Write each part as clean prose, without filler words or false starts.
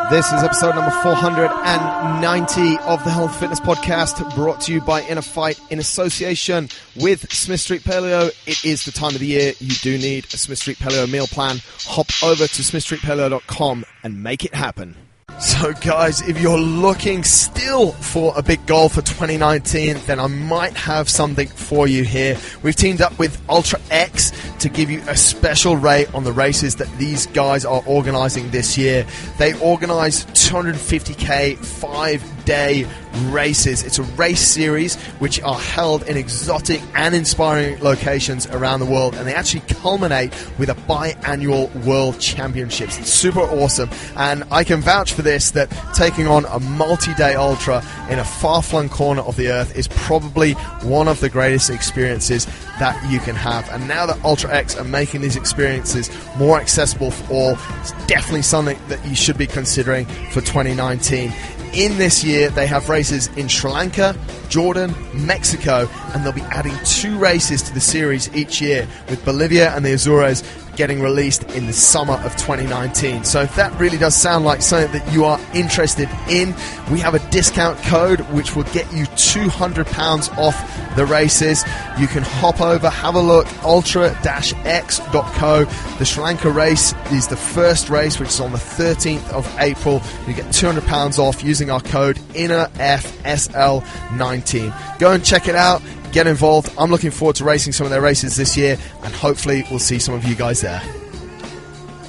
This is episode number 490 of the Health Fitness Podcast, brought to you by InnerFight in association with Smith Street Paleo. It is the time of the year you do need a Smith Street Paleo meal plan. Hop over to smithstreetpaleo.com and make it happen. So guys, if you're looking still for a big goal for 2019, then I might have something for you here. We've teamed up with Ultra X to give you a special rate on the races that these guys are organizing this year. They organize 250k 5-day races. It's a race series which are held in exotic and inspiring locations around the world, and they actually culminate with a biannual World Championships. It's super awesome, and I can vouch for this, that taking on a multi-day ultra in a far-flung corner of the earth is probably one of the greatest experiences that you can have. And now that Ultra X are making these experiences more accessible for all, it's definitely something that you should be considering for 2019. In this year, they have races in Sri Lanka, Jordan, Mexico, and they'll be adding 2 races to the series each year, with Bolivia and the Azores getting released in the summer of 2019. So if that really does sound like something that you are interested in, we have a discount code which will get you £200 off the races. You can hop over, have a look, ultra-x.co. The Sri Lanka race is the first race, which is on the 13th of April. You get £200 off using our code INNERFSL19. Go and check it out. Get involved. I'm looking forward to racing some of their races this year, and hopefully we'll see some of you guys there.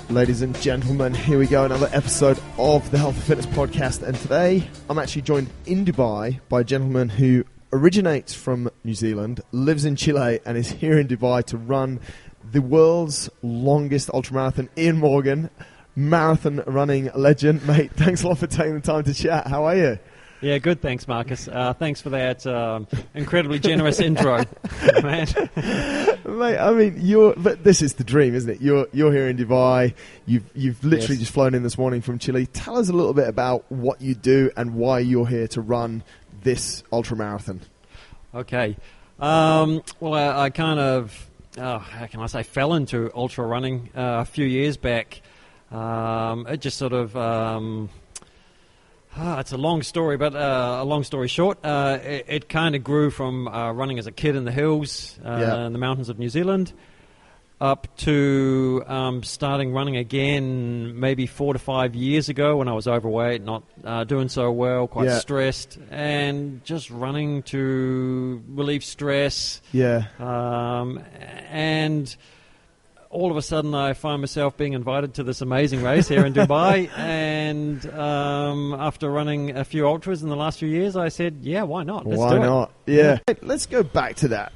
Ladies and gentlemen, here we go, another episode of the Health and Fitness Podcast, and today I'm actually joined in Dubai by a gentleman who originates from New Zealand, lives in Chile, and is here in Dubai to run the world's longest ultramarathon. Ian Morgan, marathon running legend. Mate, thanks a lot for taking the time to chat. How are you? Yeah, good. Thanks, Marcus. Thanks for that incredibly generous intro, man. Mate, I mean, but this is the dream, isn't it? You're here in Dubai. You've literally just flown in this morning from Chile. Tell us a little bit about what you do and why you're here to run this ultra marathon. Okay. Well, I kind of, how can I say, fell into ultra running a few years back. It just sort of. It's a long story, but a long story short, it kind of grew from running as a kid in the hills, in the mountains of New Zealand, up to starting running again maybe 4 to 5 years ago when I was overweight, not doing so well, quite stressed, and just running to relieve stress. And all of a sudden I find myself being invited to this amazing race here in Dubai, and after running a few ultras in the last few years, I said, yeah, why not? Let's do it. Yeah. Let's go back to that.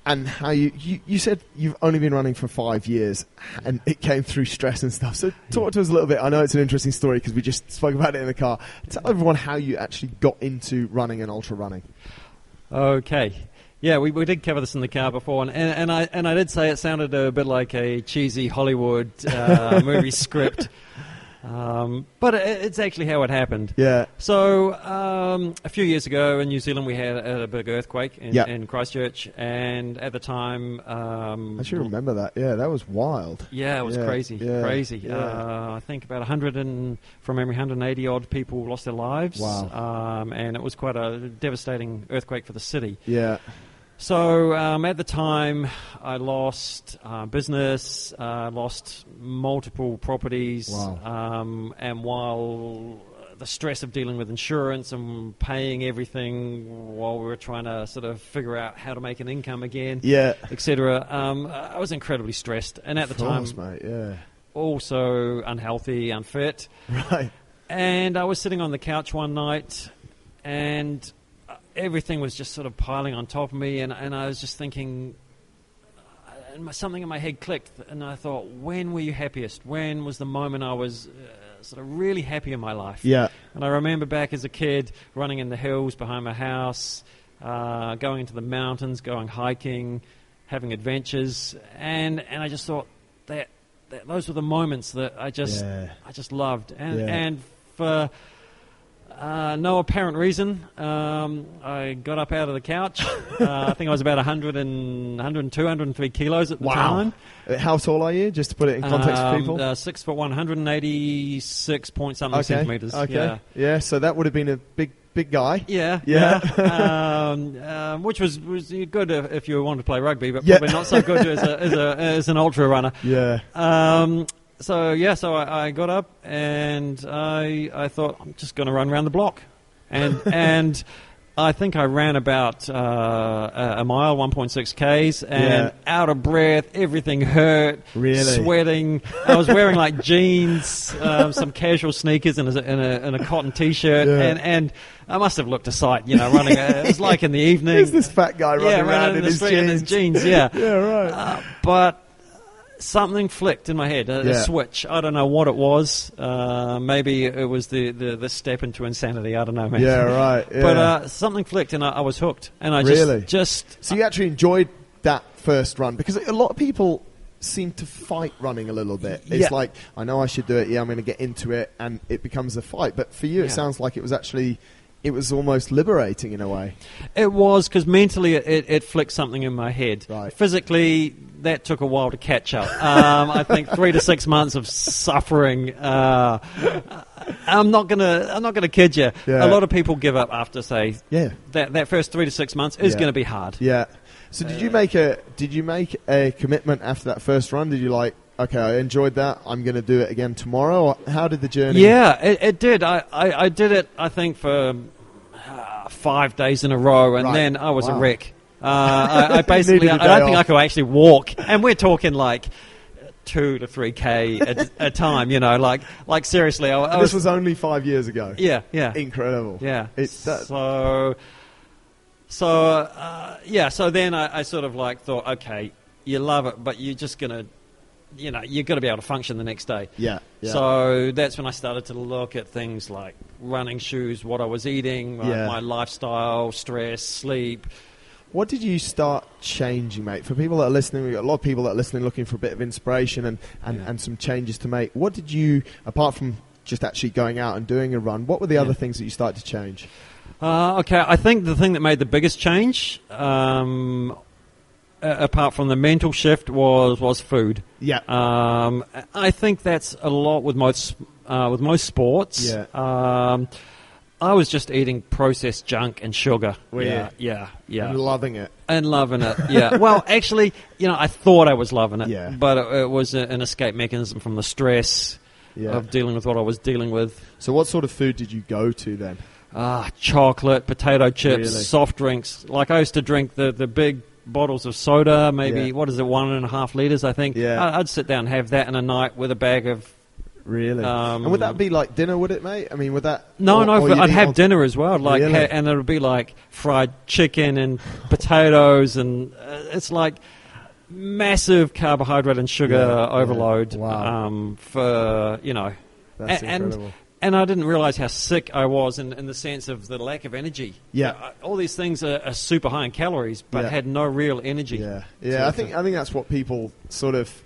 And how you said you've only been running for 5 years, and it came through stress and stuff. So talk to us a little bit. I know it's an interesting story because we just spoke about it in the car. Tell everyone how you actually got into running and ultra running. Okay. Yeah, we did cover this in the car before, and I did say it sounded a bit like a cheesy Hollywood movie script, but it's actually how it happened. Yeah. So a few years ago in New Zealand, we had a big earthquake in Christchurch, and at the time, I actually remember that. Yeah, that was wild. Yeah, it was crazy. Yeah. I think about 180 odd people lost their lives. Wow. And it was quite a devastating earthquake for the city. Yeah. So at the time, I lost business, lost multiple properties, and while the stress of dealing with insurance and paying everything while we were trying to sort of figure out how to make an income again, etc., I was incredibly stressed, and at the time, mate, also unhealthy, unfit. Right. And I was sitting on the couch one night, and everything was just sort of piling on top of me, and I was just thinking, something in my head clicked, and I thought, when were you happiest? When was the moment I was sort of really happy in my life? Yeah. And I remember back as a kid running in the hills behind my house, going into the mountains, going hiking, having adventures, and I just thought that those were the moments that I just loved, and for No apparent reason. I got up out of the couch. I think I was about 102, 103 kilos at the time. How tall are you, just to put it in context for people? 6 foot 186 point something centimeters. Okay. Yeah, so that would have been a big guy. Yeah. Which was good if you wanted to play rugby, but probably not so good as an ultra runner. Yeah. So I got up and I thought I'm just going to run around the block, and I think I ran about a mile, 1.6 k's, and out of breath, everything hurt, sweating. I was wearing like jeans, some casual sneakers, and a cotton t-shirt, and I must have looked a sight, running. It was like in the evening. Who's this fat guy running around in his jeans? In his jeans, yeah. Yeah, right. But something flicked in my head, a switch. I don't know what it was. Maybe it was the step into insanity. I don't know, man. Yeah, right. Yeah. But something flicked, and I was hooked. And I just. So you actually enjoyed that first run, because a lot of people seem to fight running a little bit. It's like, I know I should do it. Yeah, I'm going to get into it, and it becomes a fight. But for you, it sounds like it was actually. It was almost liberating in a way. It was, because mentally it flicked something in my head. Right. Physically, that took a while to catch up. I think 3 to 6 months of suffering. I'm not gonna kid you. Yeah. A lot of people give up after, say, that first 3 to 6 months is going to be hard. Yeah. So did you make a commitment after that first run? Did you okay, I enjoyed that, I'm going to do it again tomorrow? Or how did the journey... Yeah, it did. I did it, I think, for 5 days in a row, and then I was a wreck. I basically, I don't think I could actually walk. And we're talking like 2 to 3K a time, like seriously. This was only 5 years ago. Yeah. Incredible. Yeah. So then I sort of thought, okay, you love it, but you're just going to, you've got to be able to function the next day. Yeah. So that's when I started to look at things like running shoes, what I was eating, my lifestyle, stress, sleep. What did you start changing, mate? For people that are listening, we've got a lot of people that are listening looking for a bit of inspiration and some changes to make. What did you, apart from just actually going out and doing a run, what were the other things that you started to change? Okay, I think the thing that made the biggest change, apart from the mental shift, was food. Yeah. I think that's a lot with most sports. Yeah. I was just eating processed junk and sugar. Yeah. And loving it. Yeah. Well, actually, I thought I was loving it. Yeah. But it was an escape mechanism from the stress of dealing with what I was dealing with. So what sort of food did you go to then? Chocolate, potato chips, soft drinks. Like I used to drink the big bottles of soda, maybe, 1.5 litres, I think. Yeah. I'd sit down and have that in a night with a bag of... Really? And would that be like dinner, would it, mate? I mean, would that... No, I'd have dinner as well. And it would be like fried chicken and potatoes, and it's like massive carbohydrate and sugar overload. Wow. That's incredible. And I didn't realise how sick I was in the sense of the lack of energy. Yeah. All these things are super high in calories, but had no real energy. Yeah. I think that's what people sort of...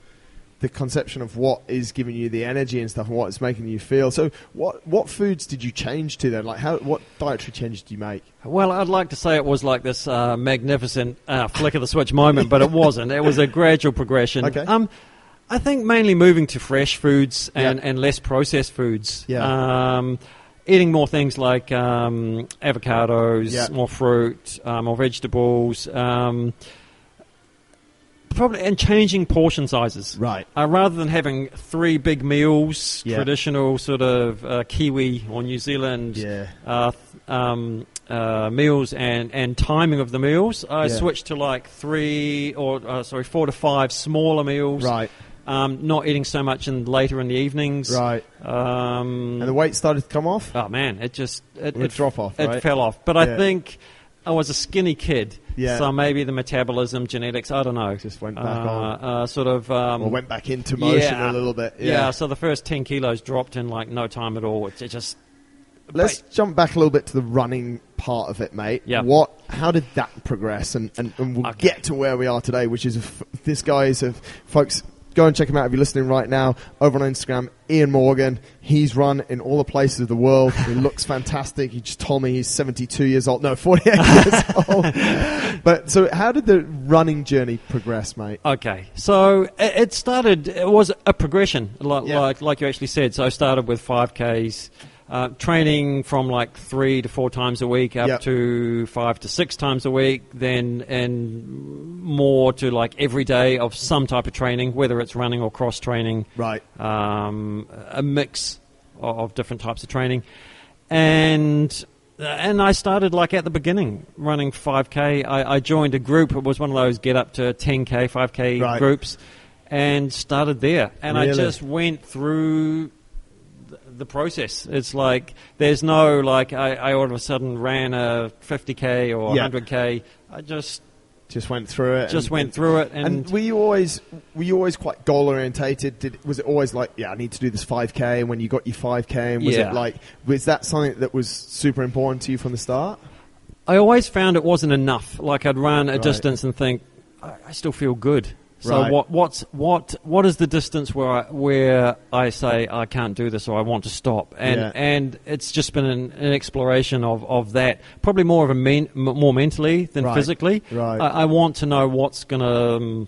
the conception of what is giving you the energy and stuff and what is making you feel. So what foods did you change to then? Like what dietary changes did you make? Well, I'd like to say it was like this magnificent flick of the switch moment, but it wasn't. It was a gradual progression. Okay. I think mainly moving to fresh foods and less processed foods. Yeah. Eating more things like avocados, more fruit, more vegetables, probably, and changing portion sizes. Right. Rather than having 3 big meals, traditional sort of Kiwi or New Zealand meals and timing of the meals, I switched to like 4 to 5 smaller meals. Right. Not eating so much later in the evenings. Right. And the weight started to come off? Oh, man, it drop off, right? It fell off. But I think I was a skinny kid. Yeah. So maybe the metabolism, genetics, I don't know. Just went back on. Or went back into motion a little bit. Yeah, so the first 10 kilos dropped in like no time at all. It just... Let's jump back a little bit to the running part of it, mate. Yeah. How did that progress? And we'll get to where we are today, which is this guy is folks go and check him out if you're listening right now over on Instagram. Ian Morgan. He's run in all the places of the world. He looks fantastic. He just told me he's 72 years old. No, 48 years old. But so how did the running journey progress, mate? Okay, so it was a progression, like you actually said. So I started with 5Ks, training from like 3 to 4 times a week up to 5 to 6 times a week, then and more to like every day of some type of training, whether it's running or cross training. Right. A mix of different types of training, and I started like at the beginning running 5K. I joined a group. It was one of those get up to 10K, 5K groups, and started there. And I just went through the process. It's like there's no like I all of a sudden ran a 50K or 100K. I just went through it. Went through it. And were you always quite goal orientated? Was it always like, I need to do this 5K? And when you got your 5K, and was that something that was super important to you from the start? I always found it wasn't enough. Like I'd run a distance and think, I still feel good. So what is the distance where I say I can't do this or I want to stop? And it's just been an exploration of that, probably more of a more mentally than physically. Right. I want to know what's gonna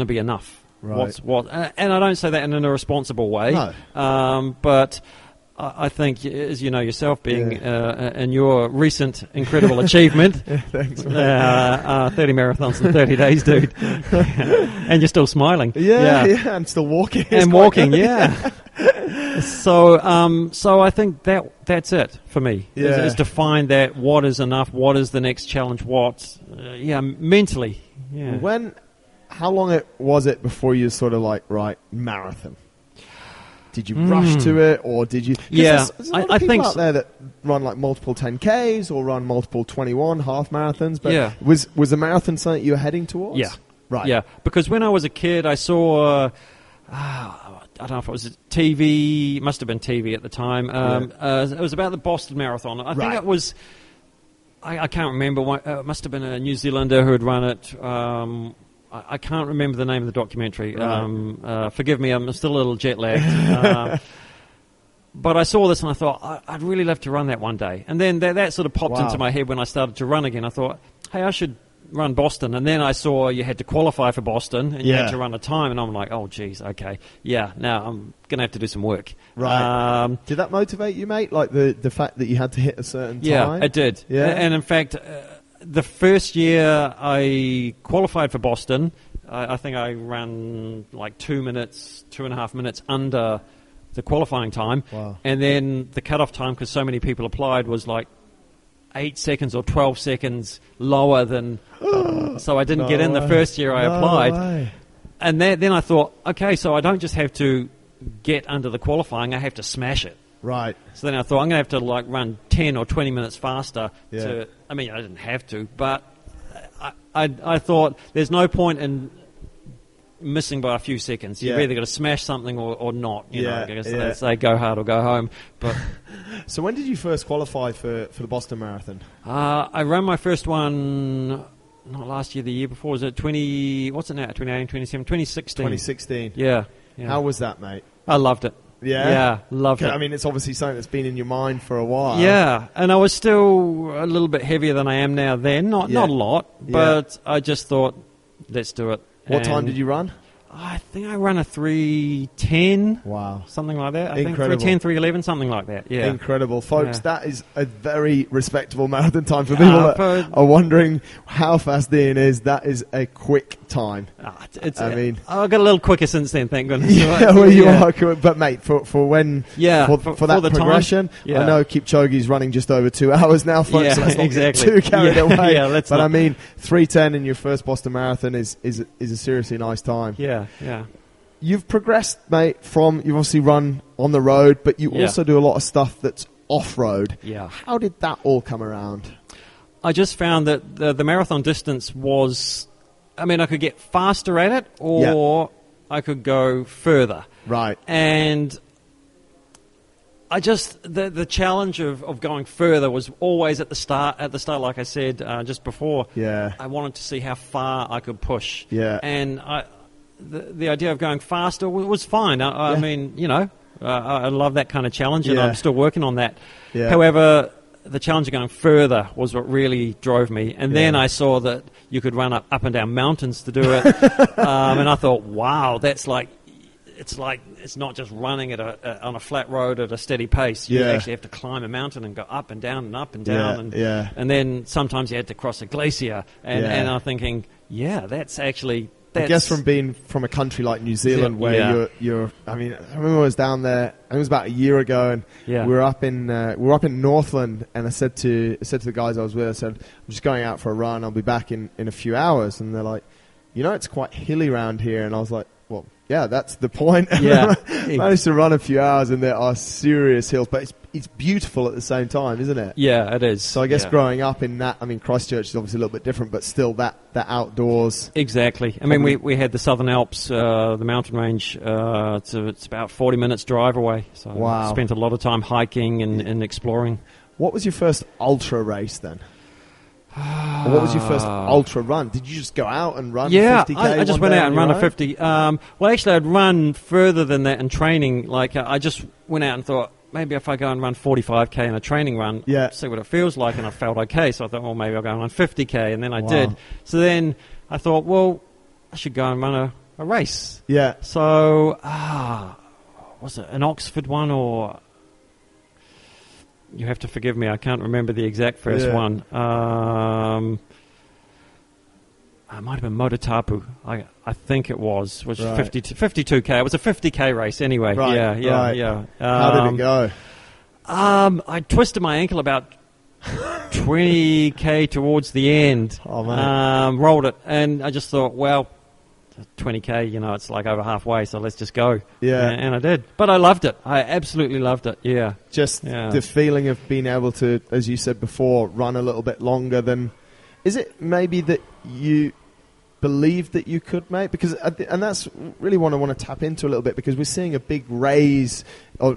be enough. Right. And I don't say that in an irresponsible way. No. But I think, as you know yourself, being in your recent incredible achievement, thanks, 30 marathons in 30 days, dude, and you're still smiling. Yeah, I'm still walking. And walking, So I think that's it for me, is to find that what is enough, what is the next challenge, mentally. Yeah. How long was it before you sort of like, right, marathon? Did you rush to it, or did you? There's a lot of people out there that run like multiple 10Ks or run multiple 21 half marathons. But was a marathon something you were heading towards? Yeah, right. Yeah, because when I was a kid, I saw. I don't know if it was TV. It must have been TV at the time. It was about the Boston Marathon. I think it was. I can't remember. It must have been a New Zealander who had run it. I can't remember the name of the documentary. Right. Forgive me, I'm still a little jet lagged. But I saw this and I thought, I'd really love to run that one day. And then that sort of popped into my head when I started to run again. I thought, hey, I should run Boston. And then I saw you had to qualify for Boston and you had to run a time. And I'm like, oh, geez, okay. Yeah, now I'm going to have to do some work. Right. Did that motivate you, mate? Like the fact that you had to hit a certain time? Yeah, it did. Yeah. And in fact... the first year I qualified for Boston, I think I ran like 2.5 minutes under the qualifying time. Wow. And then the cutoff time, because so many people applied, was like 8 seconds or 12 seconds lower than... so I didn't get in the first year I applied. And then I thought, okay, so I don't just have to get under the qualifying, I have to smash it. Right. So then I thought, I'm going to have to like run 10 or 20 minutes faster. I mean, I didn't have to, but I thought there's no point in missing by a few seconds. You've either got to smash something or not. You know, I guess they say go hard or go home. But so when did you first qualify for the Boston Marathon? I ran my first one... Not last year, the year before. Was it 20... What's it now? 2018, 2017, 2016. 2016. Yeah. How was that, mate? I loved it. Yeah, loved it. I mean, it's obviously something that's been in your mind for a while. Yeah, and I was still a little bit heavier than I am now then. Not a lot, but I just thought, let's do it. What time did you run? I think I ran a 3:10. Wow. Something like that. Incredible. I think 3:10, 3:11, something like that. Yeah. Incredible. Folks, that is a very respectable marathon time for people that are wondering how fast Ian is. That is a quick time. I got a little quicker since then, thank goodness. Yeah, well, you are. But, mate, for when... Yeah, for that progression, I know Kipchoge's running just over 2 hours now, folks, yeah, so let's not exactly. get too carried away. Yeah, let's not. I mean, 3:10 in your first Boston Marathon is a seriously nice time. Yeah. You've progressed, mate, you've obviously run on the road, but you also do a lot of stuff that's off-road. Yeah. How did that all come around? I just found that the marathon distance was... I mean, I could get faster at it, or I could go further. Right. And I just... The challenge of going further was always at the start, like I said just before. Yeah. I wanted to see how far I could push. Yeah. And the idea of going faster was fine. I mean, I love that kind of challenge, and I'm still working on that. Yeah. However, the challenge of going further was what really drove me. And then I saw that you could run up and down mountains to do it. And I thought, wow, that's it's not just running on a flat road at a steady pace. You actually have to climb a mountain and go up and down and up and down. And then sometimes you had to cross a glacier. And I'm thinking, that's actually... I guess from being from a country like New Zealand, where you're. I mean, I remember I was down there. It was about a year ago, and we were up in Northland. And I said to the guys I was with, I said, I'm just going out for a run. I'll be back in a few hours. And they're like, it's quite hilly around here. And I was like, well, yeah, that's the point. Yeah, I managed to run a few hours, and there are serious hills, but it's beautiful at the same time, isn't it? Yeah, it is. So I guess growing up in that, I mean, Christchurch is obviously a little bit different, but still that outdoors. Exactly. I mean, we had the Southern Alps, the mountain range. It's about 40 minutes drive away. So I spent a lot of time hiking and exploring. What was your first ultra race then? Or what was your first ultra run? Did you just go out and run 50K? I just went out and run a 50. Well, actually, I'd run further than that in training. Like, I just went out and thought, maybe if I go and run 45K in a training run, see what it feels like, and I felt okay. So I thought, well, maybe I'll go and run 50K, and then I did. So then I thought, well, I should go and run a race. Yeah. So, was it an Oxford one or... You have to forgive me, I can't remember the exact first one. It might have been Mototapu, I think it was 52K. It was a 50K race anyway. Right, yeah. How did it go? I twisted my ankle about 20K towards the end. Oh, man. Rolled it, and I just thought, well, 20K, it's like over halfway, so let's just go. Yeah. And I did. But I loved it. I absolutely loved it, yeah. Just the feeling of being able to, as you said before, run a little bit longer than... Is it maybe that you believed that you could, mate? Because, and that's really what I want to tap into a little bit, because we're seeing a big raise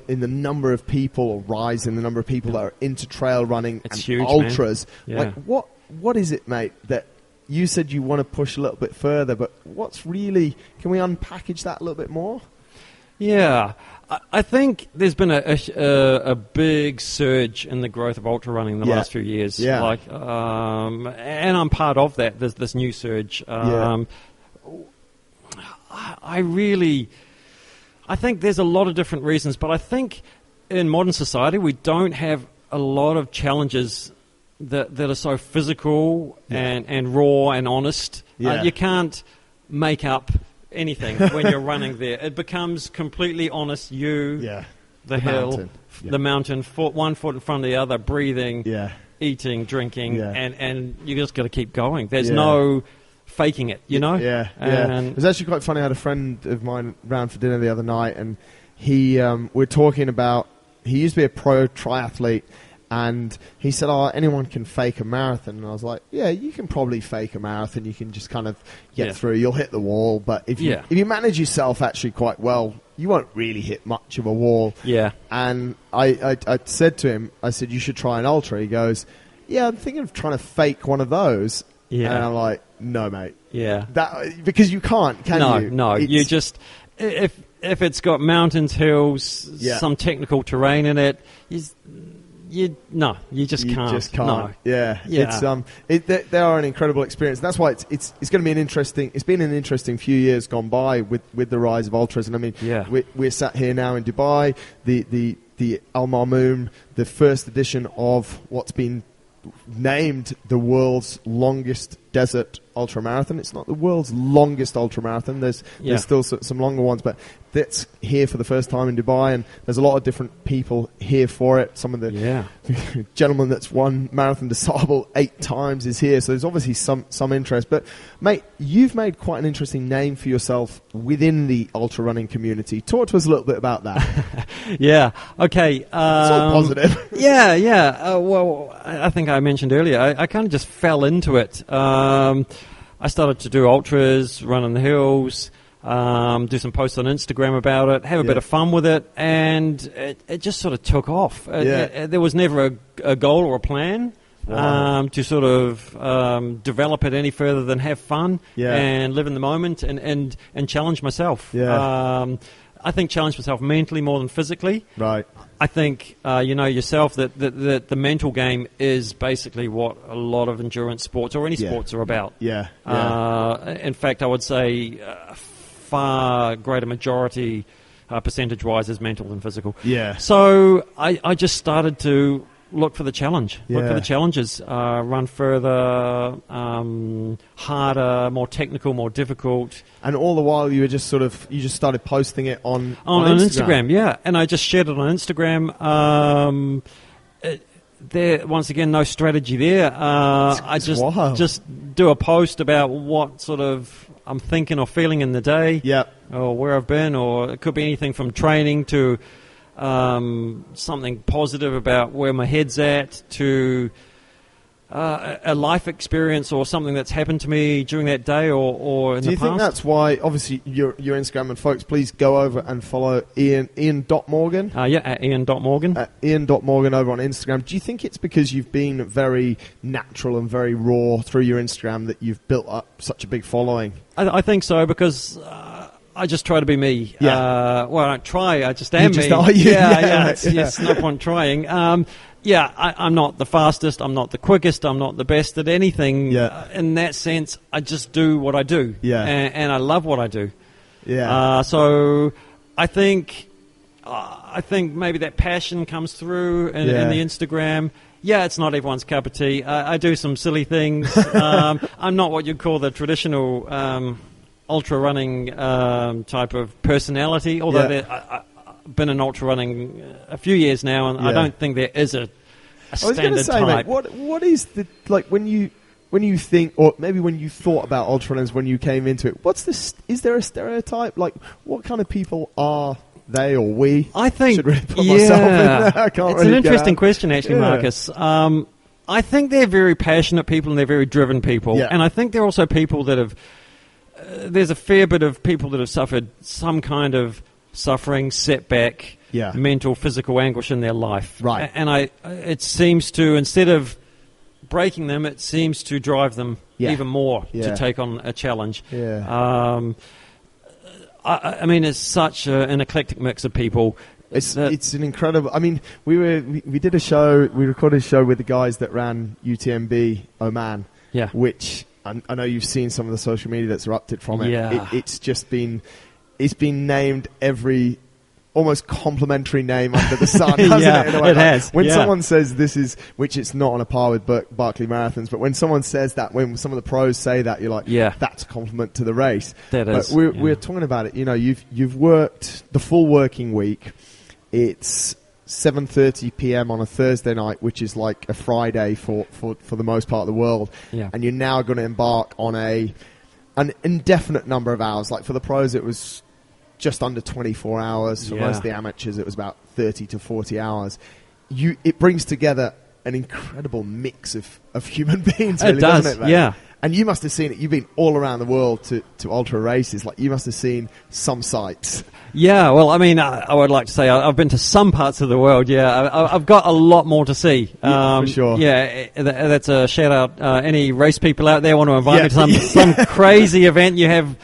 in the number of people, or rise in the number of people that are into trail running and huge, ultras. Man. Like, what is it, mate, that... You said you want to push a little bit further, but what's really... Can we unpackage that a little bit more? Yeah. I think there's been a big surge in the growth of ultra running in the last few years. Yeah. And I'm part of that, this new surge. I think there's a lot of different reasons, but I think in modern society we don't have a lot of challenges that are so physical and raw and honest. You can't make up anything when you're running there. It becomes completely honest. The hill, the mountain, one foot in front of the other, breathing, eating, drinking, and you just got to keep going. There's no faking it, Yeah. It was actually quite funny. I had a friend of mine round for dinner the other night, and we're talking about, he used to be a pro triathlete. And he said, anyone can fake a marathon. And I was like, yeah, you can probably fake a marathon. You can just kind of get through. You'll hit the wall. But if you manage yourself actually quite well, you won't really hit much of a wall. Yeah. And I said to him, I said, you should try an ultra. He goes, yeah, I'm thinking of trying to fake one of those. Yeah. And I'm like, no, mate. Yeah. Because you can't, can you? No, you just... If it's got mountains, hills, some technical terrain in it... You just can't. You just can't. No. Yeah. They are an incredible experience. That's why it's going to be It's been an interesting few years gone by with the rise of ultras. And I mean, we're sat here now in Dubai. The Al Marmoon, the first edition of what's been named the world's longest desert ultramarathon. It's not the world's longest ultramarathon. There's still some longer ones, but that's here for the first time in Dubai, and there's a lot of different people here for it. Some of the gentleman that's won Marathon des Sables 8 times is here, so there's obviously some interest. But, mate, you've made quite an interesting name for yourself within the ultra running community. Talk to us a little bit about that. Okay. It's all positive. Well, I think I mentioned earlier, I kind of just fell into it. I started to do ultras, run on the hills, do some posts on Instagram about it, have a bit of fun with it, and it just sort of took off. There was never a goal or a plan. to sort of develop it any further than have fun and live in the moment and challenge myself. Yeah. I think challenge myself mentally more than physically. Right. I think you know yourself that the mental game is basically what a lot of endurance sports or any sports are about. Yeah. In fact, I would say a far greater majority, percentage-wise, is mental than physical. Yeah. So I just started to look for the challenge. Look for the challenges. Run further, harder, more technical, more difficult. And all the while you just started posting it on Instagram. Yeah, and I just shared it on Instagram. There, once again, no strategy there. I just do a post about what sort of I'm thinking or feeling in the day. Yeah. Or where I've been, or it could be anything from training to something positive about where my head's at, to a life experience or something that's happened to me during that day or in the past. Do you think that's why, obviously, your Instagram, and folks, please go over and follow Ian.Morgan? At Ian.Morgan. At Ian.Morgan over on Instagram. Do you think it's because you've been very natural and very raw through your Instagram that you've built up such a big following? I think so, because I just try to be me. Yeah. Well, I don't try, I just am you just me. Are you? It's no point trying. I'm not the fastest, I'm not the quickest, I'm not the best at anything. Yeah. In that sense, I just do what I do. Yeah. And I love what I do. Yeah. So I think maybe that passion comes through in the Instagram. Yeah, it's not everyone's cup of tea. I do some silly things. I'm not what you'd call the traditional ultra running type of personality, although I've been in ultra running a few years now, and I don't think there is a standard type. Mate, what is the, like, when you think, or maybe when you thought about ultra runners when you came into it, is there a stereotype? Like, what kind of people are they or we? I think, should really put myself in there. I can't it's really an interesting question, actually, Yeah. Marcus. I think they're very passionate people and they're very driven people, and I think they're also people that have. There's a fair bit of people that have suffered some kind of suffering, setback, mental, physical anguish in their life. Right. And it seems to, instead of breaking them, it seems to drive them even more to take on a challenge. Yeah. I mean, it's such an eclectic mix of people. It's an incredible. I mean, we did a show. We recorded a show with the guys that ran UTMB Oman. Yeah. Which I know you've seen some of the social media that's erupted from it. Yeah. It's been named every almost complimentary name under the sun, hasn't it? In a way? It has. When someone says this is, which it's not on a par with Barkley Marathons, but when someone says that, when some of the pros say that, you're like, that's a compliment to the race. That is. But we're talking about it. You know, you've worked the full working week. It's 7:30 p.m. on a Thursday night, which is like a Friday for the most part of the world. Yeah. And you're now going to embark on an indefinite number of hours. Like for the pros, it was just under 24 hours. For most of the amateurs, it was about 30 to 40 hours. It brings together an incredible mix of human beings, really, doesn't it, mate? Yeah. And you must have seen it. You've been all around the world to ultra races. Like, you must have seen some sights. Yeah, well, I mean, I would like to say I've been to some parts of the world. Yeah, I've got a lot more to see. For sure. Yeah, that's a shout out. Any race people out there want to invite me to some crazy event you have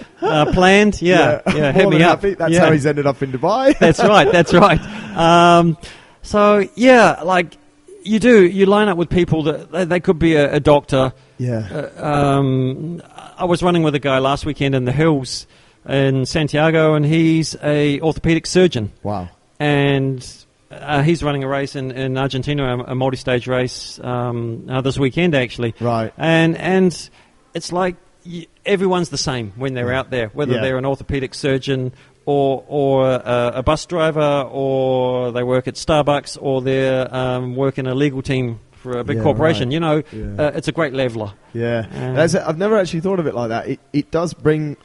planned? Yeah, hit me up. That's how he's ended up in Dubai. That's right. So yeah, like you line up with people that they could be a doctor. Yeah. I was running with a guy last weekend in the hills in Santiago, and he's a orthopedic surgeon. Wow. And he's running a race in Argentina, a multistage race this weekend, actually. Right. And it's like everyone's the same when they're out there, whether they're an orthopedic surgeon or a bus driver, or they work at Starbucks, or they're working a legal team for a big corporation. Right. You know, it's a great leveler. Yeah. I've never actually thought of it like that. It does bring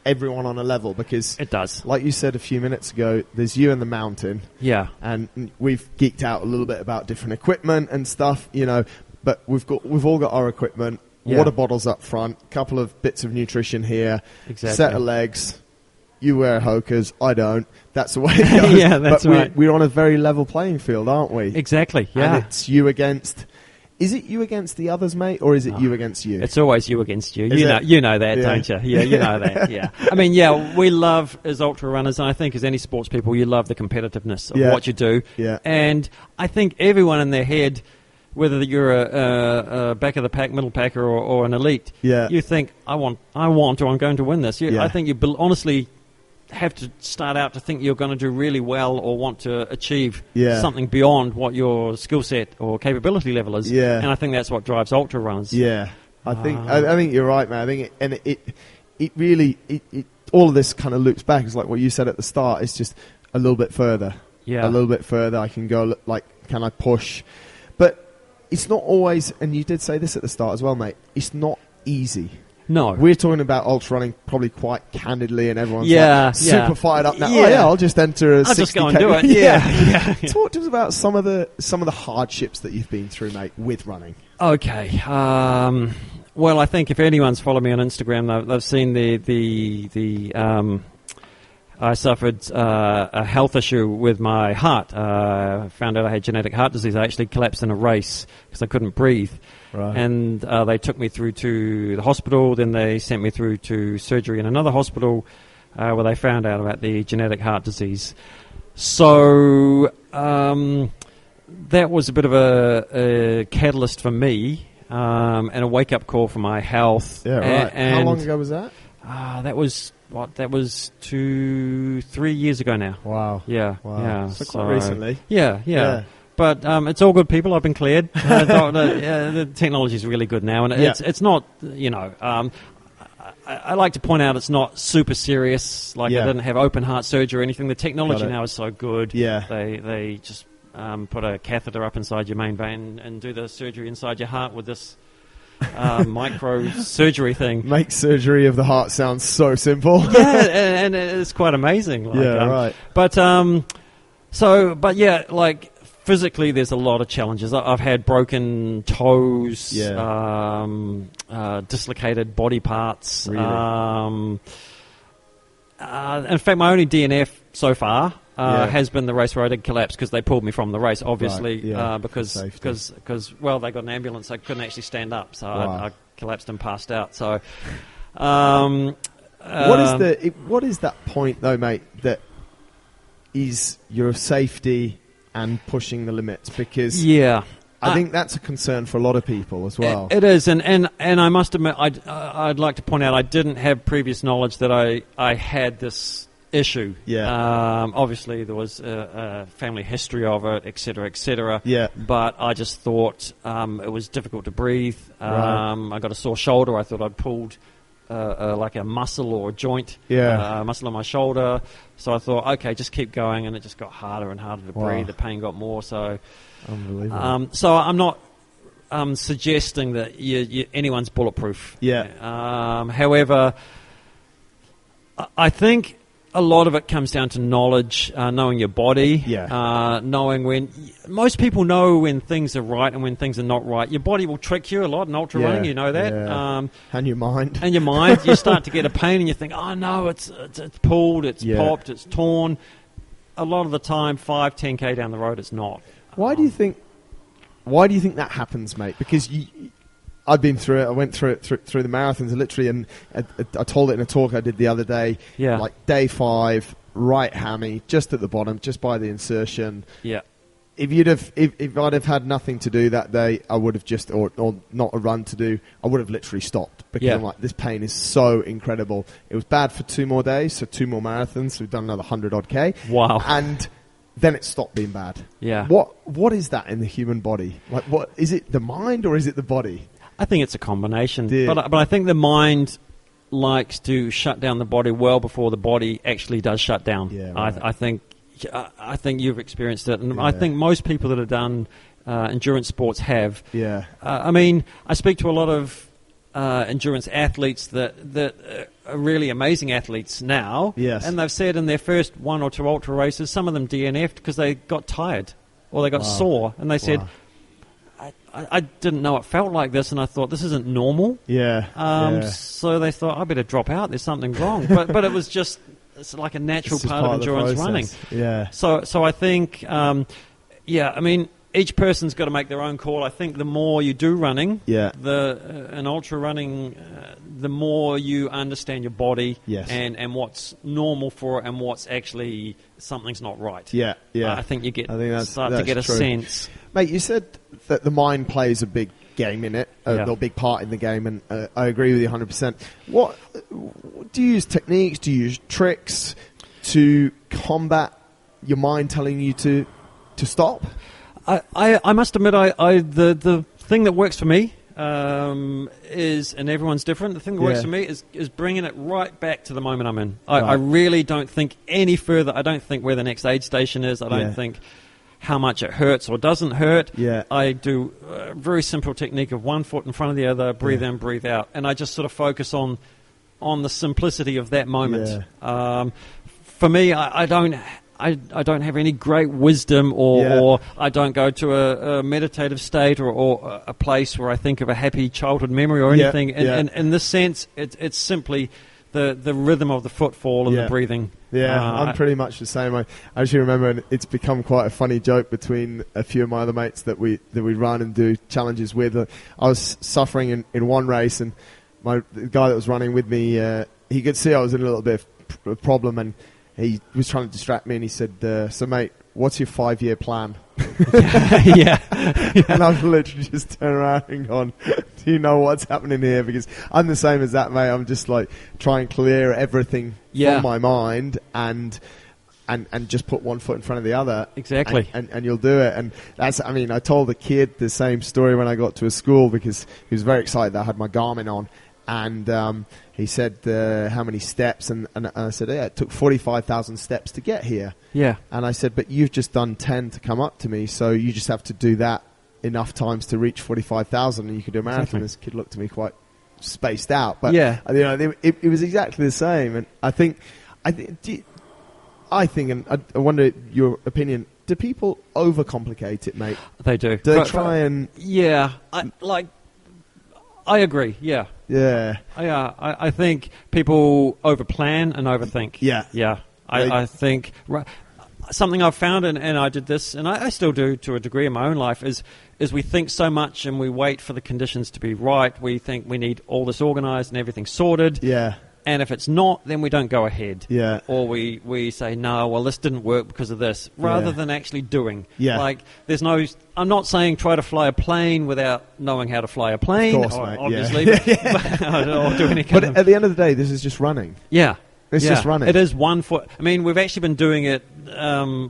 everyone on a level, because it does. Like you said a few minutes ago, there's you and the mountain. Yeah. And we've geeked out a little bit about different equipment and stuff, you know, but we've all got our equipment, water bottles up front, couple of bits of nutrition here, set of legs. You wear Hokers, I don't. That's the way it goes. That's but right. We're on a very level playing field, aren't we? Exactly, yeah. And it's you against Is it you against the others, mate, or is it you against you? It's always you against you. Is You know that, don't you? Yeah, you know that. Yeah. I mean, yeah, we love as ultra runners, and I think as any sports people, you love the competitiveness of what you do. Yeah. And I think everyone in their head, whether you're a back of the pack, middle packer, or an elite, you think I want, or I'm going to win this. I think you honestly have to start out to think you're going to do really well or want to achieve something beyond what your skill set or capability level is. Yeah. And I think that's what drives ultra runners. Yeah, I think you're right, man. I think it really all of this kind of loops back. It's like what you said at the start. It's just a little bit further. Yeah, a little bit further. I can go. Like, can I push? But it's not always. And you did say this at the start as well, mate. It's not easy. No. We're talking about ultra running probably quite candidly, and everyone's super fired up now. Yeah. Oh yeah, I'll just enter a 60K. I'll just go and do it. Yeah. Talk to us about some of the hardships that you've been through, mate, with running. Okay. Well, I think if anyone's followed me on Instagram, they've seen I suffered a health issue with my heart. Found out I had genetic heart disease. I actually collapsed in a race because I couldn't breathe. Right. And they took me through to the hospital. Then they sent me through to surgery in another hospital where they found out about the genetic heart disease. So that was a bit of a catalyst for me and a wake-up call for my health. Yeah, right. How long ago was that? That was 2-3 years ago now. Wow. Yeah. Wow. Yeah. So quite recently. Yeah. But it's all good, people. I've been cleared. The technology is really good now, and it's not, I like to point out it's not super serious. Like I didn't have open heart surgery or anything. The technology now is so good. Yeah. They just put a catheter up inside your main vein and do the surgery inside your heart with this micro surgery thing. Makes surgery of the heart sound so simple. Yeah, and it's quite amazing. Right. But like physically, there's a lot of challenges. I've had broken toes, dislocated body parts. Really? In fact, my only DNF so far has been the race where I did collapse because they pulled me from the race, obviously, because they got an ambulance. I couldn't actually stand up, so I collapsed and passed out. So, what is that point though, mate? That is your safety and pushing the limits, because I think that's a concern for a lot of people as well. It is, and I must admit, I'd like to point out I didn't have previous knowledge that I had this issue. Obviously, there was a family history of it, etc., etc. But I just thought it was difficult to breathe. I got a sore shoulder. I thought I'd pulled like a muscle or a joint, muscle on my shoulder. So I thought, okay, just keep going, and it just got harder and harder to breathe. The pain got more. So, unbelievable. So I'm not suggesting that anyone's bulletproof. However, I think a lot of it comes down to knowledge, knowing your body, knowing when... Most people know when things are right and when things are not right. Your body will trick you a lot in ultra running, you know that. And your mind. You start to get a pain and you think, oh no, it's pulled, it's popped, it's torn. A lot of the time, 5-10k down the road, it's not. Why do you think that happens, mate? Because I've been through it. I went through it through the marathons, literally, and I told it in a talk I did the other day. Like day 5, right hammy, just at the bottom, just by the insertion. If I'd have had nothing to do that day, I would have just or not a run to do. I would have literally stopped because I'm like, this pain is so incredible. It was bad for 2 more days, so 2 more marathons. So we've done another 100 odd k. Wow! And then it stopped being bad. What is that in the human body? Like, what is it? The mind or is it the body? I think it's a combination, but I think the mind likes to shut down the body well before the body actually does shut down. I think you've experienced it, and I think most people that have done endurance sports have. I mean, I speak to a lot of endurance athletes that are really amazing athletes now, and they've said in their first 1 or 2 ultra races, some of them DNF'd because they got tired or they got sore, and they said, I didn't know it felt like this, and I thought, this isn't normal. So they thought, I better drop out, there's something wrong. But it was just, it's like a natural part of endurance running. So I think, I mean, each person's got to make their own call. I think the more you do running, an ultra running, the more you understand your body and what's normal for it and what's actually something's not right. I think you start to get a sense. Mate, you said that the mind plays a big game in it, a big part in the game, and I agree with you 100%. What do you use techniques? Do you use tricks to combat your mind telling you to stop? I must admit, the thing that works for me is, and everyone's different, the thing that works for me is bringing it right back to the moment I'm in. I really don't think any further. I don't think where the next aid station is. I don't think how much it hurts or doesn't hurt. I do a very simple technique of one foot in front of the other, breathe in, breathe out, and I just sort of focus on the simplicity of that moment. For me, I don't have any great wisdom, or I don't go to a meditative state or a place where I think of a happy childhood memory or anything. In this sense, it's simply the rhythm of the footfall and the breathing. I'm pretty much the same. I actually remember, and it's become quite a funny joke between a few of my other mates that we run and do challenges with. I was suffering in one race, and the guy that was running with me, he could see I was in a little bit of a problem, and he was trying to distract me, and he said, so mate, what's your 5-year plan? And I've literally just turned around and gone, do you know what's happening here? Because I'm the same as that, mate. I'm just like trying to clear everything from my mind and just put one foot in front of the other. Exactly. And you'll do it. And I told a kid the same story when I got to a school, because he was very excited that I had my Garmin on. And he said, how many steps? And I said, it took 45,000 steps to get here. And I said, but you've just done 10 to come up to me, so you just have to do that enough times to reach 45,000, and you could do a marathon. Exactly. This kid looked at me quite spaced out. But it was exactly the same. And I think, and I wonder your opinion, do people overcomplicate it, mate? They do. Do they try and... Yeah. I agree, I think people overplan and overthink. I think something I've found, and I did this, and I still do to a degree in my own life, is we think so much and we wait for the conditions to be right. We think we need all this organised and everything sorted. And if it's not, then we don't go ahead. Or we say, no, well, this didn't work because of this, rather than actually doing. Like, I'm not saying try to fly a plane without knowing how to fly a plane, of course, obviously. Or do any kind but at the end of the day, this is just running. It's just running. It is 1 foot. I mean, we've actually been doing it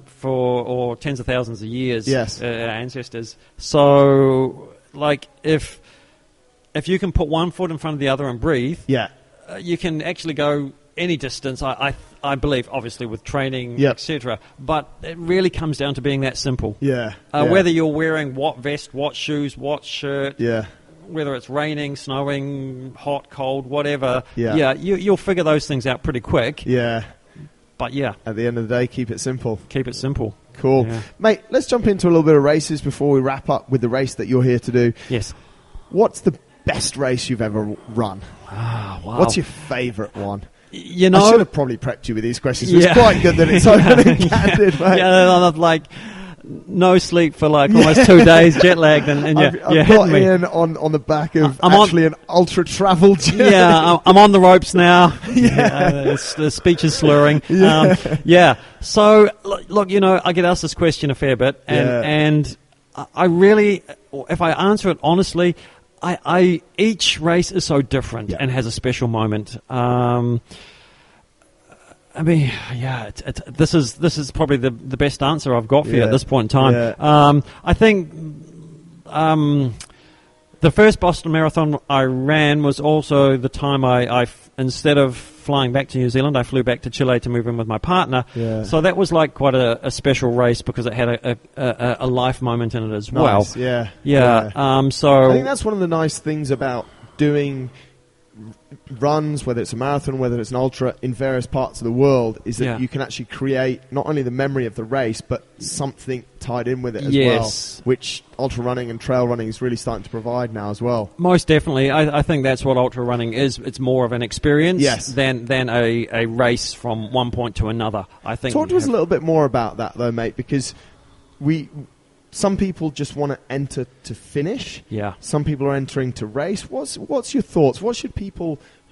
for tens of thousands of years, our ancestors. So, like, if you can put 1 foot in front of the other and breathe, you can actually go any distance, I believe, obviously with training, etc. But it really comes down to being that simple. Whether you're wearing what vest, what shoes, what shirt, whether it's raining, snowing, hot, cold, whatever, you'll figure those things out pretty quick. But at the end of the day, keep it simple. Keep it simple. Cool. Mate, let's jump into a little bit of races before we wrap up with the race that you're here to do. Yes. What's the best race you've ever run? Wow. What's your favourite one? You know, I should have probably prepped you with these questions. It's quite good that it's open and candid, mate. I'm like no sleep for like almost 2 days, jet lagged, and I've got Ian on the back of an ultra travel journey. I'm on the ropes now. The speech is slurring. So look, I get asked this question a fair bit, and I really, if I answer it honestly, each race is so different and has a special moment. This is probably the best answer I've got for you at this point in time. I think the first Boston Marathon I ran was also the time I instead of flying back to New Zealand, I flew back to Chile to move in with my partner. So that was like quite a special race because it had a life moment in it as well. So I think that's one of the nice things about doing runs, whether it's a marathon, whether it's an ultra, in various parts of the world, is that you can actually create not only the memory of the race, but something tied in with it as well, which ultra running and trail running is really starting to provide now as well. Most definitely. I think that's what ultra running is. It's more of an experience than a race from one point to another. I think. Talk to us a little bit more about that, though, mate, because some people just want to enter to finish. Yeah. Some people are entering to race. What's your thoughts?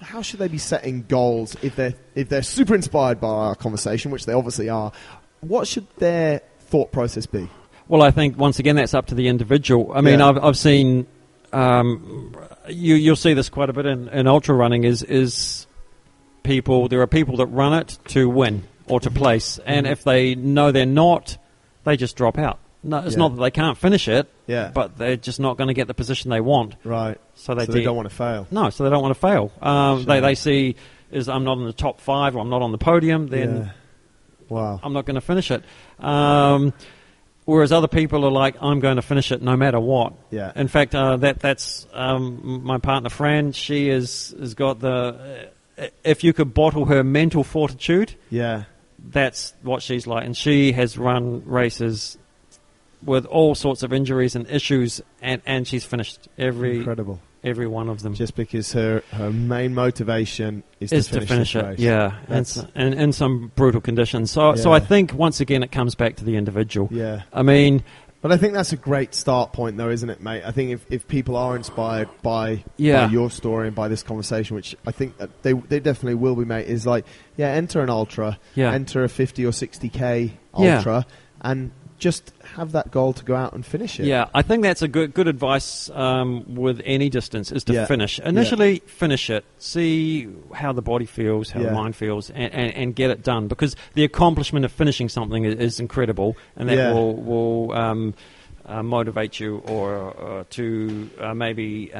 How should they be setting goals if they're super inspired by our conversation, which they obviously are? What should their thought process be? Well, I think once again that's up to the individual. I mean, I've seen you'll see this quite a bit in ultra running. Is people? There are people that run it to win or to place, and if they know they're not, they just drop out. No, it's not that they can't finish it, but they're just not going to get the position they want. Right. So they don't want to fail. No, so they don't want to fail. They see I'm not in the top 5 or I'm not on the podium, then I'm not going to finish it. Whereas other people are like, I'm going to finish it no matter what. Yeah. In fact, that's my partner Fran. She has got the. If you could bottle her mental fortitude, that's what she's like, and she has run races with all sorts of injuries and issues, and she's finished every one of them. Just because her main motivation is to finish it. Race. Yeah, and in some brutal conditions. So I think once again it comes back to the individual. Yeah. I mean, but I think that's a great start point, though, isn't it, mate? I think if people are inspired by your story and by this conversation, which I think that they definitely will be, mate, is like, enter an ultra, enter a 50 or 60k ultra, and just have that goal to go out and finish it. Yeah, I think that's a good advice with any distance, is to finish. Initially, finish it. See how the body feels, how the mind feels, and get it done. Because the accomplishment of finishing something is incredible, and that will motivate you or to maybe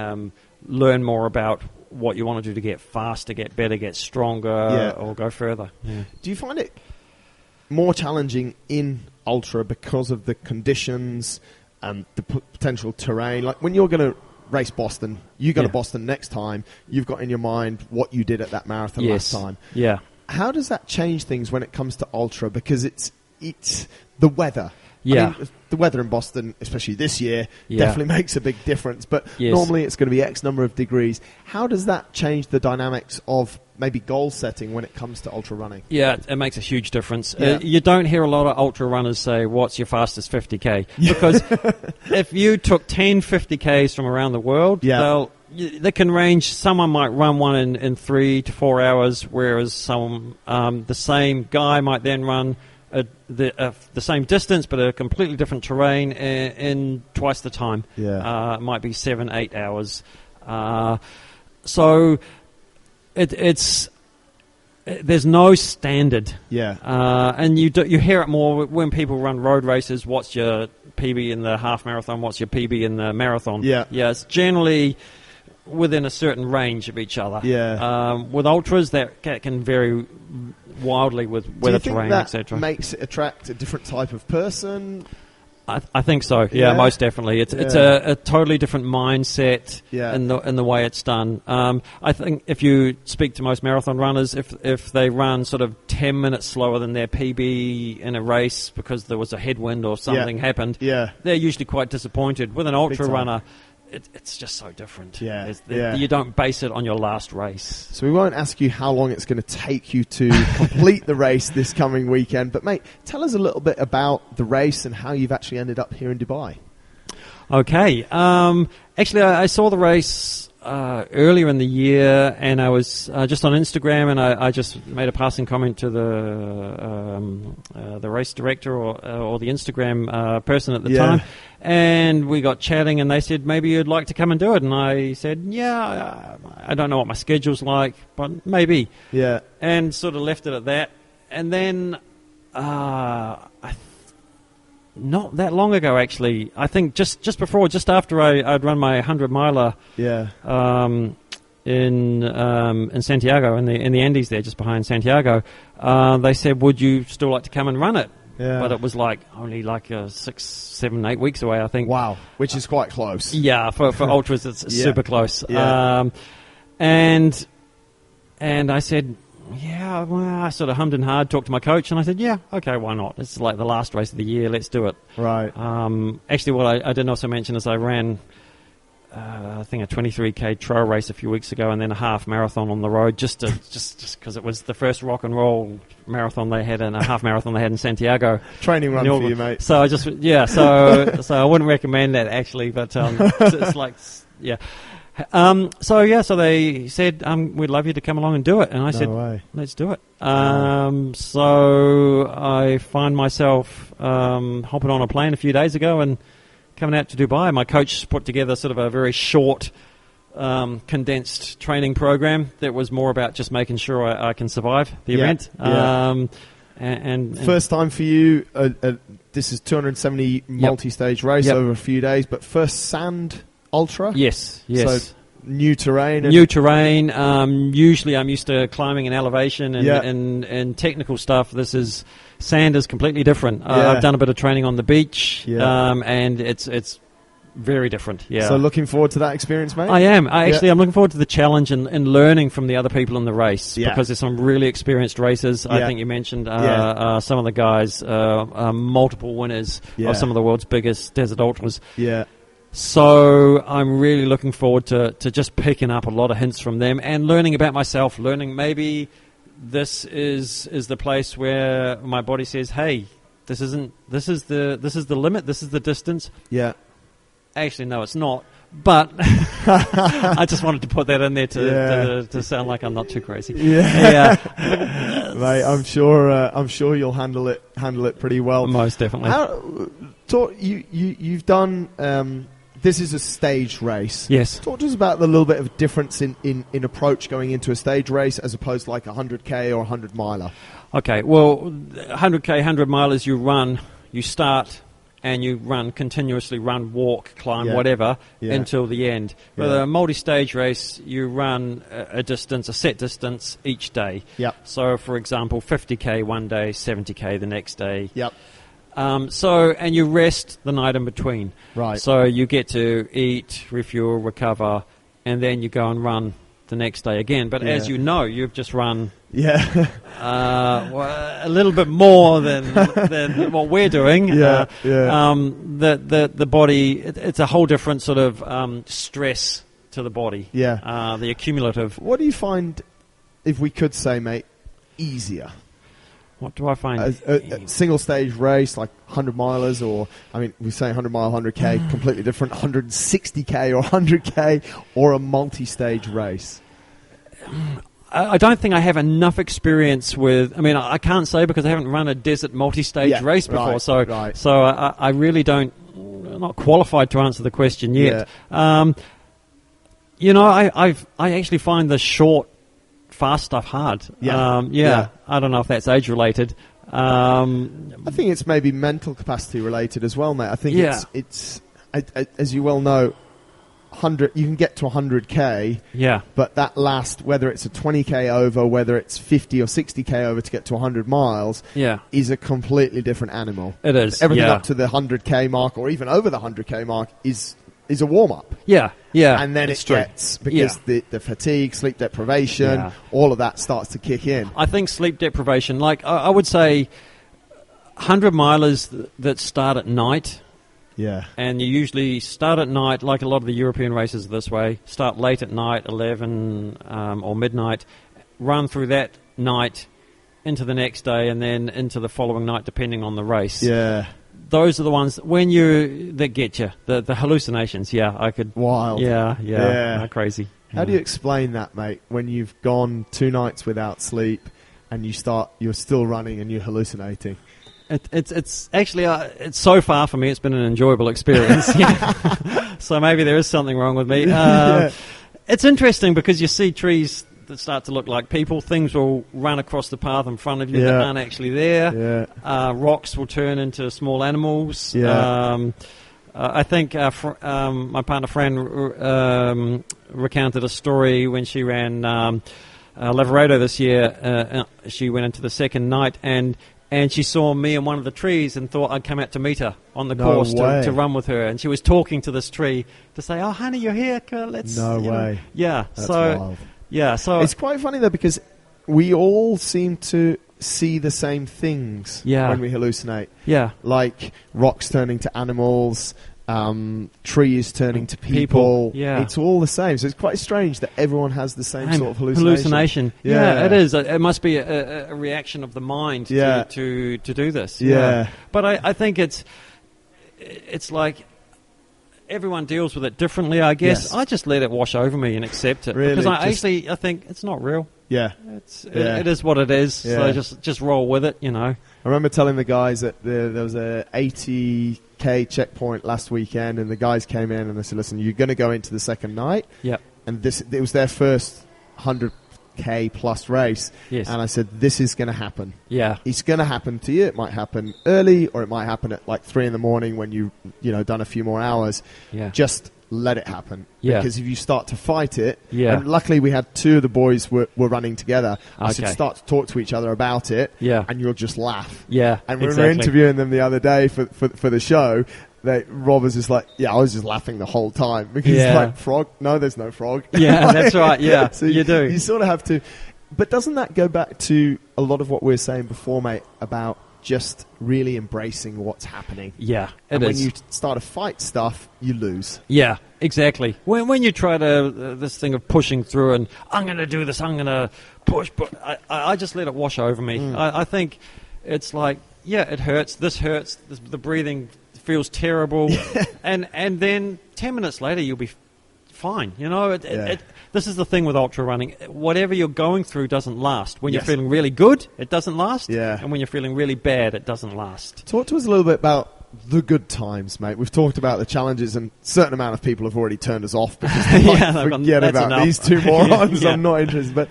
learn more about what you want to do to get faster, get better, get stronger, or go further. Yeah. Do you find it more challenging in ultra because of the conditions and the potential terrain? Like when you're going to race Boston, you go to Boston next time, you've got in your mind what you did at that marathon last time. Yeah. How does that change things when it comes to ultra? Because it's the weather. Yeah. I mean, the weather in Boston, especially this year, definitely makes a big difference. But normally it's going to be X number of degrees. How does that change the dynamics of maybe goal setting when it comes to ultra running? Yeah, it makes a huge difference. You don't hear a lot of ultra runners say, what's your fastest 50K? Because if you took 10 50Ks from around the world, they can range. Someone might run one in 3 to 4 hours, whereas the same guy might then run the same distance but a completely different terrain in twice the time. It might be 7-8 hours. So there's no standard. And you hear it more when people run road races. What's your PB in the half marathon? What's your PB in the marathon? It's generally within a certain range of each other. With ultras, that can vary wildly with weather, terrain, etc. Makes it attract a different type of person? I think so. Yeah, most definitely. It's a totally different mindset in the way it's done. I think if you speak to most marathon runners, if they run sort of 10 minutes slower than their PB in a race because there was a headwind or something happened, they're usually quite disappointed. With an ultra runner, it's just so different. You don't base it on your last race. So we won't ask you how long it's going to take you to complete the race this coming weekend. But, mate, tell us a little bit about the race and how you've actually ended up here in Dubai. Okay. Actually, I saw the race earlier in the year, and I was just on Instagram, and I just made a passing comment to the race director or the Instagram person at the time, and we got chatting, and they said, maybe you'd like to come and do it, and I said, I don't know what my schedule's like, but maybe. And sort of left it at that, and then not that long ago, actually. I think just after I'd run my 100-miler in Santiago, in the Andes there, just behind Santiago, they said, would you still like to come and run it? But it was only 6, 7, 8 weeks away, I think. Wow, which is quite close. Yeah, for ultras, it's super close. And I said, I sort of hummed and hawed, talked to my coach, and I said, okay, why not? It's like the last race of the year, let's do it. Right. Actually, what I didn't also mention is I ran I think a 23k trail race a few weeks ago, and then a half marathon on the road, just because it was the first rock and roll marathon they had and a half marathon they had in Santiago. Training run for you, mate. So so I wouldn't recommend that actually, but it's like So they said, we'd love you to come along and do it. And I said, let's do it. So I find myself hopping on a plane a few days ago and coming out to Dubai. My coach put together sort of a very short, condensed training program that was more about just making sure I can survive the event. And first time for you, this is 270 multi-stage race over a few days, but first sand ultra? Yes. So new terrain? New terrain. Usually I'm used to climbing in elevation and technical stuff. Sand is completely different. I've done a bit of training on the beach, and it's very different. Yeah. So looking forward to that experience, mate? I am. I'm looking forward to the challenge and learning from the other people in the race, because there's some really experienced racers. I think you mentioned some of the guys, multiple winners of some of the world's biggest desert ultras. Yeah. So I'm really looking forward to just picking up a lot of hints from them and learning about myself, learning maybe this is the place where my body says, hey, this is the limit, this is the distance. Yeah. Actually, no, it's not. But I just wanted to put that in there to sound like I'm not too crazy. Yeah. Mate, I'm sure you'll handle it pretty well. Most definitely. You've done. This is a stage race. Yes. Talk to us about the little bit of difference in approach going into a stage race as opposed to like a 100k or a 100 miler. Okay. Well, 100k, 100 milers, you start. And you run continuously, walk, climb, whatever, until the end. With a multi-stage race, you run a set distance each day. Yep. So, for example, 50k one day, 70k the next day. Yep. And you rest the night in between. Right. So you get to eat, refuel, recover, and then you go and run the next day again. But as you know, you've just run a little bit more than what we're doing. The body, it's a whole different sort of stress to the body. Yeah. The accumulative. What do you find, if we could say, mate, easier? What do I find? A single stage race, like 100 milers, or, I mean, we say 100 mile, 100k, completely different, 160k or 100k, or a multi-stage race? I don't think I have enough experience with. I mean, I can't say because I haven't run a desert multi-stage race before. So I really don't. I'm not qualified to answer the question yet. I actually find the short, fast stuff hard. I don't know if that's age related. I think it's maybe mental capacity related as well, mate. I think it's as you well know. 100, you can get to 100k, but that last, whether it's a 20k over, whether it's 50 or 60k over to get to 100 miles, is a completely different animal. It is. Everything up to the 100k mark or even over the 100k mark is a warm up. And then it gets, because the fatigue, sleep deprivation, all of that starts to kick in. I think sleep deprivation, like I would say, 100 milers that start at night. Yeah. And you usually start at night, like a lot of the European races this way, start late at night, 11 or midnight, run through that night into the next day and then into the following night, depending on the race. Yeah. Those are the ones that get you. The hallucinations, Wild. Yeah. Crazy. How do you explain that, mate, when you've gone 2 nights without sleep and you're still running and you're hallucinating? It's actually it's so far for me. It's been an enjoyable experience. So maybe there is something wrong with me. It's interesting because you see trees that start to look like people. Things will run across the path in front of you that aren't actually there. Rocks will turn into small animals. I think my partner Fran recounted a story when she ran Lavaredo this year. She went into the second night and she saw me in one of the trees and thought I'd come out to meet her on the course to run with her. And she was talking to this tree to say, "Oh, honey, you're here. Let's." No way. Yeah. That's wild. Yeah. So it's quite funny though because we all seem to see the same things when we hallucinate. Yeah. Like rocks turning to animals. trees turning to people. Yeah. It's all the same. So it's quite strange that everyone has the same sort of hallucination. Yeah, it is. It must be a reaction of the mind to do this. Yeah. But I think it's like everyone deals with it differently, I guess. Yes. I just let it wash over me and accept it. Really? Because I think it's not real. Yeah. It is what it is. Yeah. So just roll with it, you know. I remember telling the guys that there was a 80k checkpoint last weekend, and the guys came in and they said, listen, you're going to go into the second night. Yeah. And it was their first 100k plus race. Yes. And I said, this is going to happen. Yeah. It's going to happen to you. It might happen early, or it might happen at like 3 a.m. when you done a few more hours. Yeah. Just let it happen. Yeah. Because if you start to fight it, Yeah. and luckily we had 2 of the boys were running together. I said, Okay. start to talk to each other about it, Yeah. and you'll just laugh. Yeah. And when we were interviewing them the other day for the show, Rob was just like, I was just laughing the whole time. Because it's like, frog? No, there's no frog. Yeah, that's right, yeah. So you do. You sort of have to. But doesn't that go back to a lot of what we were saying before, mate, about just really embracing what's happening? Yeah, and when you start to fight stuff, you lose. Yeah, exactly. When you try to this thing of pushing through and I'm going to do this, I'm going to push, but I just let it wash over me. I think it's like, it hurts. This hurts. The breathing feels terrible, and then 10 minutes later you'll be fine. You know, this is the thing with ultra running. Whatever you're going through doesn't last. When you're feeling really good, it doesn't last. Yeah. And when you're feeling really bad, it doesn't last. Talk to us a little bit about the good times, mate. We've talked about the challenges, and a certain amount of people have already turned us off because they forget about enough. These 2 morons. Yeah. I'm not interested. But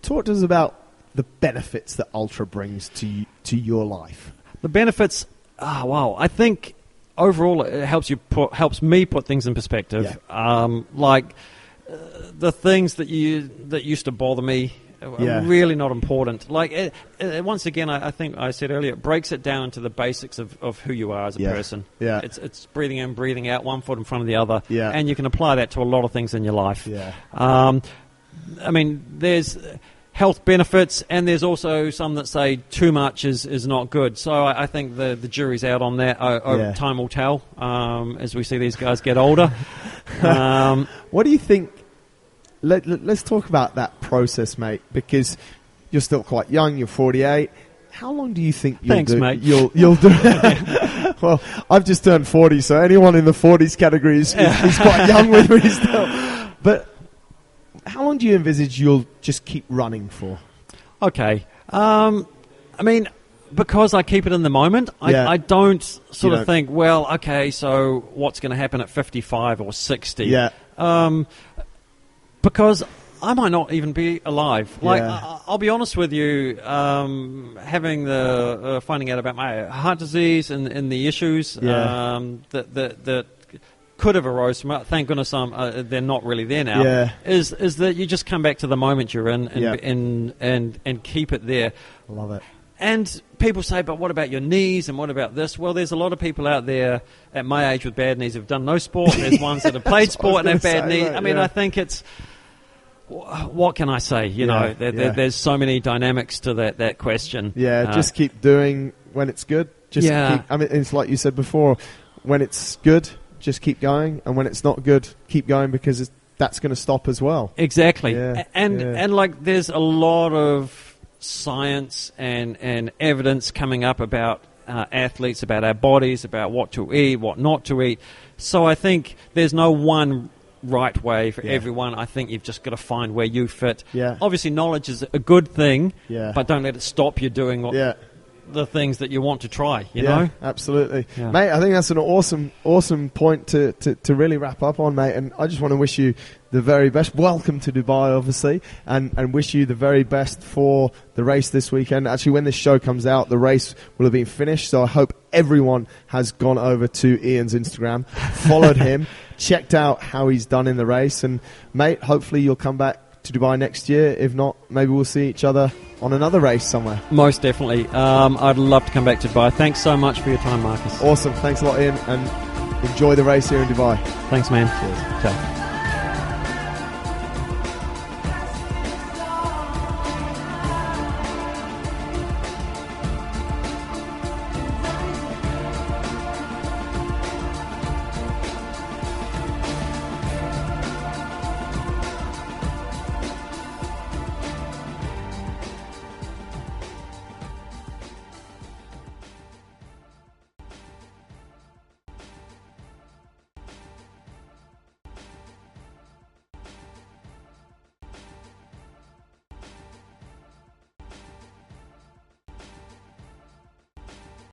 talk to us about the benefits that ultra brings to your life. The benefits, I think overall it helps me put things in perspective. Yeah. The things that used to bother me are really not important. Like once again, I think I said earlier, it breaks it down to the basics of who you are as a person. Yeah. It's breathing in, breathing out, one foot in front of the other. Yeah. And you can apply that to a lot of things in your life. Yeah. I mean, there's health benefits, and there's also some that say too much is not good. So I think the jury's out on that. Time will tell as we see these guys get older. What do you think? Let's talk about that process, mate, because you're still quite young. You're 48. How long do you think you'll do? Mate. You'll do. Well, I've just turned 40, so anyone in the 40s category is quite young with me still. But how long do you envisage you'll just keep running for? Okay. I mean, because I keep it in the moment, I don't think, well, okay, so what's going to happen at 55 or 60? Yeah. Because I might not even be alive. I'll be honest with you, having the finding out about my heart disease and the issues that could have arose from it. Thank goodness they're not really there now. Yeah. Is that you just come back to the moment you're in and keep it there. I love it. And people say, but what about your knees and what about this? Well, there's a lot of people out there at my age with bad knees who've done no sport. And there's ones that have played sport and have bad knees. Right, I mean, I think it's... What can I say? There's so many dynamics to that question. Yeah, just keep doing when it's good. Keep, I mean, it's like you said before, when it's good, just keep going. And when it's not good, keep going because that's going to stop as well. Exactly. Yeah. And like there's a lot of science and evidence coming up about athletes, about our bodies, about what to eat, what not to eat. So I think there's no one right way for everyone. I think you've just got to find where you fit. Yeah. Obviously, knowledge is a good thing, but don't let it stop you doing the things that you want to try, you know? Absolutely. Yeah. Mate, I think that's an awesome point to really wrap up on, mate. And I just want to wish you the very best. Welcome to Dubai, obviously, and wish you the very best for the race this weekend. Actually, when this show comes out, the race will have been finished, so I hope everyone has gone over to Ian's Instagram, followed him, checked out how he's done in the race, and, mate, hopefully you'll come back to Dubai next year. If not, maybe we'll see each other on another race somewhere. Most definitely. I'd love to come back to Dubai. Thanks so much for your time, Marcus. Awesome. Thanks a lot, Ian, and enjoy the race here in Dubai. Thanks, man. Cheers. Ciao.